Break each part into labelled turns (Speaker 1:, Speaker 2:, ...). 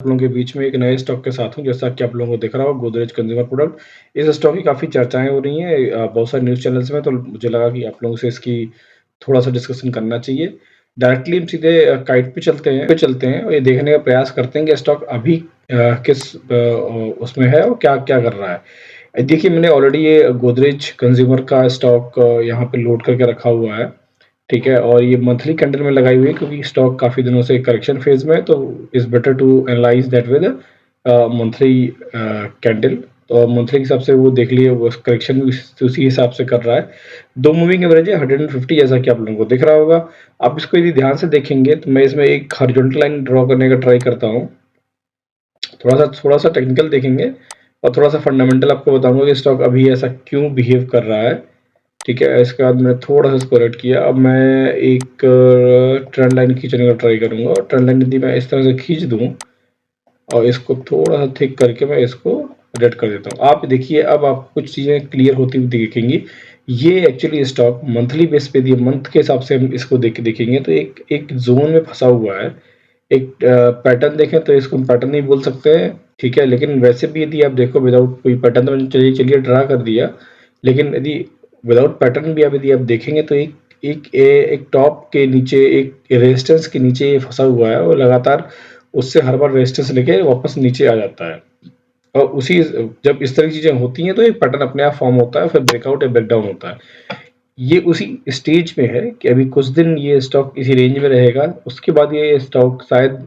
Speaker 1: आप लोगों के बीच में एक नए स्टॉक के साथ हूँ। जैसा कि आप लोगों को दिख रहा होगा, गोदरेज कंज्यूमर प्रोडक्ट। इस स्टॉक की काफ़ी चर्चाएँ हो रही हैं बहुत सारे न्यूज़ चैनल्स में, तो मुझे लगा कि आप लोगों से इसकी थोड़ा-सा डिस्कशन करना चाहिए। डायरेक्टली हम सीधे काइट पे चलते हैं और ये देखने का प्रयास करते हैं कि स्टॉक अभी किस उसमें है और क्या-क्या कर रहा है। देखिए, मैंने ऑलरेडी ये गोदरेज कंज्यूमर का स्टॉक यहाँ पे लोड करके रखा हुआ है। ठीक है, और ये मंथली कैंडल में लगाई हुई है क्योंकि स्टॉक काफ़ी दिनों से करेक्शन फेज में है, तो it's better to analyse that with monthly candle. तो मंथली के हिसाब से वो देख लिए, वो करेक्शन भी उसी हिसाब से कर रहा है। 2 मूविंग एवरेज है 150, जैसा कि आप लोगों को दिख रहा होगा। आप इसको यदि ध्यान से देखेंगे तो मैं इसमें एक हॉरिजॉन्टल लाइन ड्रॉ करने का ट्राई करता हूँ। थोड़ा सा टेक्निकल देखेंगे और थोड़ा सा फंडामेंटल आपको बताऊंगा कि स्टॉक अभी ऐसा क्यों बिहेव कर रहा है। ठीक है, इसके बाद मैंने थोड़ा सा इसको रेड किया। अब मैं एक ट्रेंड लाइन खींचने का ट्राई करूंगा, और ट्रेंड लाइन यदि मैं इस तरह से खींच दूं और इसको थोड़ा सा थिक करके मैं इसको रेड कर देता हूं। आप देखिए, अब आप कुछ चीज़ें क्लियर होती हुई दिखेंगी। ये एक्चुअली स्टॉक मंथली बेस पे दिए, मंथ के हिसाब से हम इसको देखेंगे तो एक एक जोन में फंसा हुआ है। एक पैटर्न देखें तो इसको हम पैटर्न नहीं बोल सकते हैं। ठीक है, लेकिन वैसे भी यदि आप देखो विदाउट कोई पैटर्न, तो मैंने चलिए ड्रा कर दिया, लेकिन यदि विदाउट पैटर्न भी यदि आप देखेंगे तो एक टॉप के नीचे, एक रेजिस्टेंस के नीचे ये फंसा हुआ है, और लगातार उससे हर बार रेजिस्टेंस लेके वापस नीचे आ जाता है। और उसी जब इस तरह की चीजें होती हैं तो एक पैटर्न अपने आप फॉर्म होता है, फिर ब्रेकआउट या ब्रेकडाउन होता है। ये उसी स्टेज में है कि अभी कुछ दिन ये स्टॉक इसी रेंज में रहेगा, उसके बाद ये स्टॉक शायद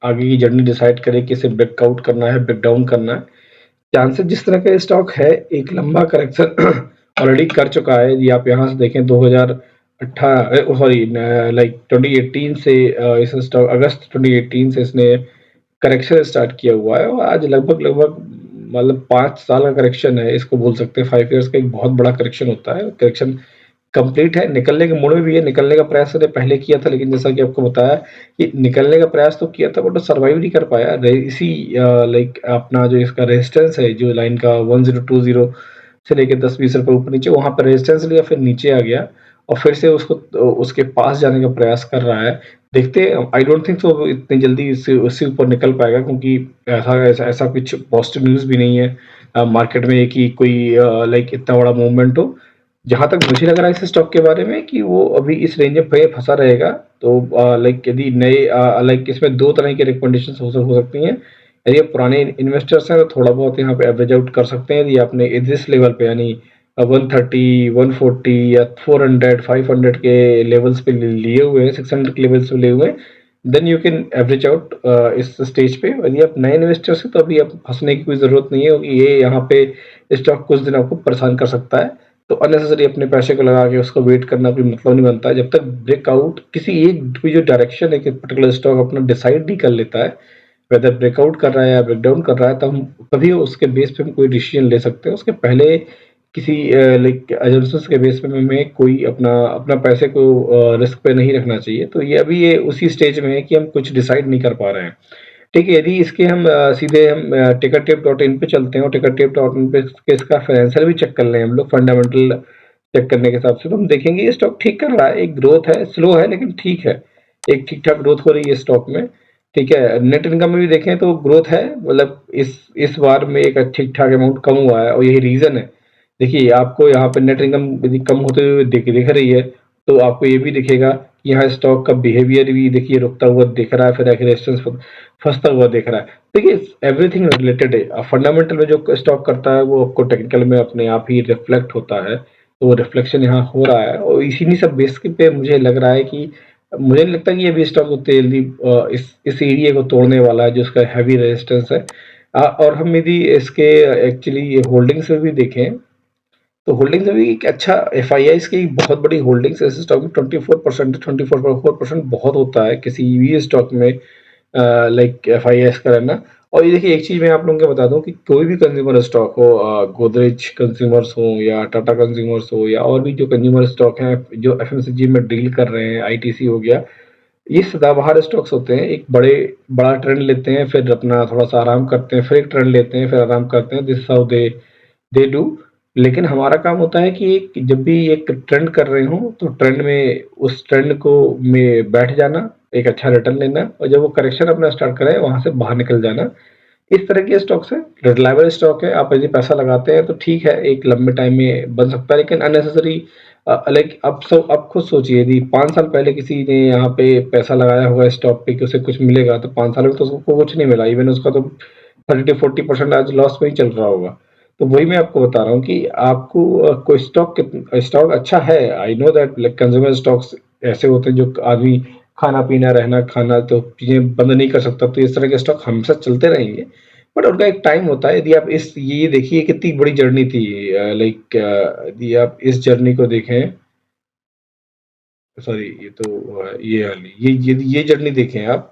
Speaker 1: आगे की जर्नी डिसाइड करे कि इसे ब्रेकआउट करना है, ब्रेकडाउन करना है। चांसेस जिस तरह का स्टॉक है, एक लंबा करेक्शन ऑलरेडी कर चुका है। यदि आप यहाँ से देखें 2018 सॉरी लाइक 2018 से इस स्टॉक अगस्त 2018 से इसने करेक्शन स्टार्ट किया हुआ है, और आज लगभग लगभग मतलब 5 साल का करेक्शन है, इसको बोल सकते हैं। 5 ईयर्स का एक बहुत बड़ा करेक्शन होता है। करेक्शन कंप्लीट है, निकलने के मूड में भी है। निकलने का प्रयास उसने पहले किया था, लेकिन जैसा कि आपको बताया कि निकलने का प्रयास तो किया था, बट वो सर्वाइव नहीं कर पाया। इसी लाइक अपना जो इसका रेजिस्टेंस है, जो लाइन का 1020 से लेके 10-20 रुपए ऊपर नीचे, वहां पर रेजिस्टेंस लिया, फिर नीचे आ गया और फिर से उसको उसके पास जाने का प्रयास कर रहा है। देखते हैं, आई डोंट थिंक सो इतनी जल्दी इससे ऊपर निकल पाएगा, क्योंकि ऐसा कुछ पॉजिटिव न्यूज़ भी नहीं है मार्केट में कि कोई लाइक इतना बड़ा मूवमेंट हो। जहाँ तक मुझे लग रहा है इस स्टॉक के बारे में कि वो अभी इस रेंज में फंसा रहेगा। तो लाइक यदि नए लाइक इसमें 2 तरह की रिकमेंडेशंस हो सकती हैं। यदि आप पुराने इन्वेस्टर्स हैं तो थोड़ा बहुत यहाँ पे एवरेज आउट कर सकते हैं। यदि आपने इस लेवल पे यानी 130, 140 या 400, 500 के लेवल्स पे लिए हुए हैं, 600 के लेवल्स पे लिए हुए हैं, then you can average out इस स्टेज पे। यदि आप नए इन्वेस्टर्स हैं तो अभी आप फंसने की कोई ज़रूरत नहीं है, क्योंकि ये यहाँ पे स्टॉक कुछ दिन आपको परेशान कर सकता है। तो अननेसेसरी अपने पैसे को लगा के उसको वेट करना कोई मतलब नहीं बनता है। जब तक ब्रेकआउट किसी एक कोई जो डायरेक्शन है कि पर्टिकुलर स्टॉक अपना डिसाइड नहीं कर लेता है, वेदर ब्रेकआउट कर रहा है या ब्रेकडाउन कर रहा है, तो हम तभी उसके बेस पे हम कोई डिसीजन ले सकते हैं। उसके पहले किसी लाइक एजम्पशंस के बेस पे हमें कोई अपना अपना पैसे को रिस्क पे नहीं रखना चाहिए। तो ये अभी ये उसी स्टेज में है कि हम कुछ डिसाइड नहीं कर पा रहे हैं। ठीक है, यदि इसके हम सीधे हम tickertape.in पे चलते हैं और tickertape.in पे इसका फाइनेंशियल भी चेक कर लें हम लोग, फंडामेंटल चेक करने के हिसाब से, तो हम देखेंगे ये स्टॉक ठीक कर रहा है। एक ग्रोथ है, स्लो है लेकिन ठीक है। एक ठीक ठाक ग्रोथ हो रही है स्टॉक में। ठीक है, नेट इनकम में भी देखें तो ग्रोथ है, मतलब इस बार में एक ठीक ठाक अमाउंट कम हुआ है, और यही रीजन है। देखिए, आपको यहाँ पे नेट इनकम यदि कम होते हुए दिख रही है, तो आपको ये भी दिखेगा कि यहाँ स्टॉक का बिहेवियर भी देखिए रुकता हुआ दिख रहा है, फिर रेजिस्टेंस फंसता हुआ दिख रहा है। देखिए, एवरीथिंग रिलेटेड है। फंडामेंटल में जो स्टॉक करता है वो आपको टेक्निकल में अपने आप ही रिफ्लेक्ट होता है। तो वो रिफ्लेक्शन यहाँ हो रहा है, और इसी सब बेस पे मुझे लग रहा है कि मुझे नहीं लगता कि ये भी स्टॉक उतनी जल्दी इस एरिया को तोड़ने वाला है जो उसका हैवी रेजिस्टेंस है। और हम यदि इसके एक्चुअली होल्डिंग्स में भी देखें, तो होल्डिंग्स में भी एक अच्छा एफ आई आईज की एक बहुत बड़ी होल्डिंग्स है इस स्टॉक में। 24%, 24.4% बहुत होता है किसी भी स्टॉक में लाइक एफ आई एस का रहना। और ये देखिए, एक चीज मैं आप लोगों को बता दूं कि कोई भी कंज्यूमर स्टॉक हो, गोदरेज कंज्यूमर्स हो या टाटा कंज्यूमर्स हो या और भी जो कंज्यूमर स्टॉक हैं जो एफएमसीजी में डील कर रहे हैं, आईटीसी हो गया, ये सदाबहार स्टॉक्स होते हैं। एक बड़ा ट्रेंड लेते हैं, फिर अपना थोड़ा सा आराम करते हैं, फिर एक ट्रेंड लेते हैं, फिर आराम करते हैं। This how they do. लेकिन हमारा काम होता है कि जब भी एक ट्रेंड कर रहे हों, तो ट्रेंड में उस ट्रेंड को में बैठ जाना, एक अच्छा रिटर्न लेना और जब वो करेक्शन अपना स्टार्ट करे, वहाँ से बाहर निकल जाना। इस तरह के स्टॉक्स हैं, रिलायबल स्टॉक है, आप यदि पैसा लगाते हैं तो ठीक है, एक लंबे टाइम में बन सकता है, लेकिन अननेसेसरी लाइक अब खुद सोचिए यदि 5 साल पहले किसी ने यहाँ पे पैसा लगाया होगा स्टॉक पे कि उसे कुछ मिलेगा, तो 5 साल में तो उसको कुछ नहीं मिला, इवन उसका तो 30-40% आज लॉस में ही चल रहा होगा। तो वही मैं आपको बता रहा हूँ कि आपको कोई स्टॉक अच्छा है, I know that like consumer stocks ऐसे होते हैं जो आदमी खाना-पीना, रहना-खाना तो चीज़ें बंद नहीं कर सकता, तो इस तरह के स्टॉक हमेशा चलते रहेंगे। बट उनका एक टाइम होता है, यदि आप इस ये देखिए कितनी बड़ी जर्नी थी लाइक यदि आप इस जर्नी को देखें, सॉरी ये तो ये वाली ये जर्नी देखें आप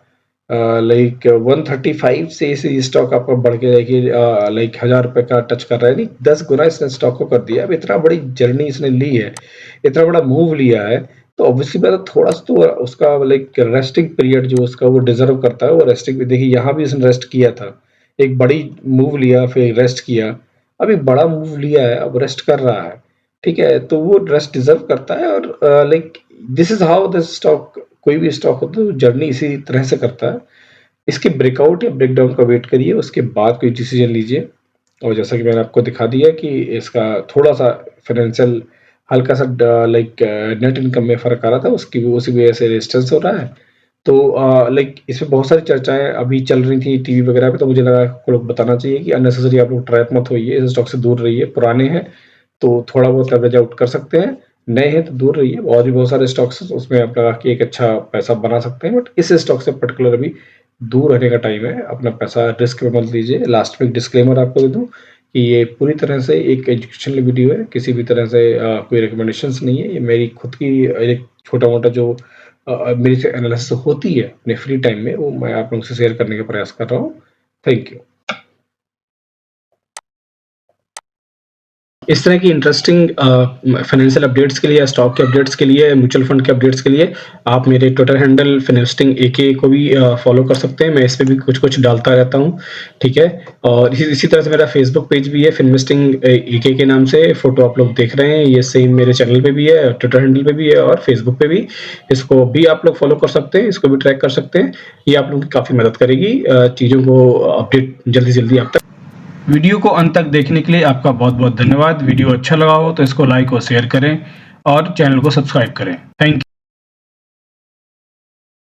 Speaker 1: लाइक 135 से इस स्टॉक आपका बढ़ के देखिए लाइक 1000 रुपए का टच कर रहा है, नहीं 10 गुना इसने स्टॉक को कर दिया। अब इतना बड़ी जर्नी इसने ली है, इतना बड़ा मूव लिया है, तो ऑब्वियसली बात है थोड़ा सा तो उसका लाइक रेस्टिंग पीरियड जो उसका वो डिजर्व करता है, वो रेस्टिंग देखिए यहाँ भी उसने रेस्ट किया था, एक बड़ी मूव लिया फिर रेस्ट किया, अब एक बड़ा मूव लिया है अब रेस्ट कर रहा है, ठीक है, तो वो रेस्ट डिजर्व करता है और like this is how the stock, कोई भी स्टॉक होता है तो जर्नी इसी तरह से करता है। इसके ब्रेकआउट या ब्रेकडाउन का वेट करिए, उसके बाद कोई डिसीजन लीजिए। और जैसा कि मैंने आपको दिखा दिया कि इसका थोड़ा सा फाइनेंशियल हल्का सा लाइक नेट इनकम में फर्क आ रहा था, उसकी उसी वजह से रेजिस्टेंस हो रहा है। तो लाइक इसमें बहुत सारी चर्चाएं अभी चल रही थी टीवी वगैरह पे, तो मुझे लगा आपको लोग बताना चाहिए कि अननेसेसरी आप लोग ट्रैप मत होइए, इस स्टॉक से दूर रहिए, पुराने हैं तो थोड़ा बहुत लेवरेज आउट कर सकते हैं, नए हैं तो दूर रहिए। और भी बहुत सारे स्टॉक्स हैं उसमें आप लगा के एक अच्छा पैसा बना सकते हैं, बट इस स्टॉक से पर्टिकुलर अभी दूर रहने का टाइम है, अपना पैसा रिस्क में मत लीजिए। लास्ट में एक डिस्क्लेमर आपको दे दूं कि ये पूरी तरह से एक एजुकेशनल वीडियो है, किसी भी तरह से कोई रिकमेंडेशंस नहीं है, ये मेरी खुद की एक छोटा मोटा जो मेरी से एनालिसिस होती है अपने फ्री टाइम में, वो मैं आप लोगों से शेयर करने का प्रयास कर रहा हूँ। Thank you. इस तरह की इंटरेस्टिंग फाइनेंशियल अपडेट्स के लिए या स्टॉक के अपडेट्स के लिए, म्यूचुअल फंड के अपडेट्स के लिए आप मेरे ट्विटर हैंडल फिनवेस्टिंग एके को भी फॉलो कर सकते हैं, मैं इस पे भी कुछ डालता रहता हूँ, ठीक है। और इसी तरह से मेरा फेसबुक पेज भी है फिनवेस्टिंग एके के नाम से, फोटो आप लोग देख रहे हैं, ये सेम मेरे चैनल पे भी है, ट्विटर हैंडल पे भी है और फेसबुक पे भी, इसको भी आप लोग फॉलो कर सकते हैं, इसको भी ट्रैक कर सकते हैं। ये आप लोगों की काफ़ी मदद करेगी चीज़ों को अपडेट जल्दी जल्दी आप तक। वीडियो को अंत तक देखने के लिए आपका बहुत बहुत धन्यवाद। वीडियो अच्छा लगा हो तो इसको लाइक और शेयर करें और चैनल को सब्सक्राइब करें। Thank you.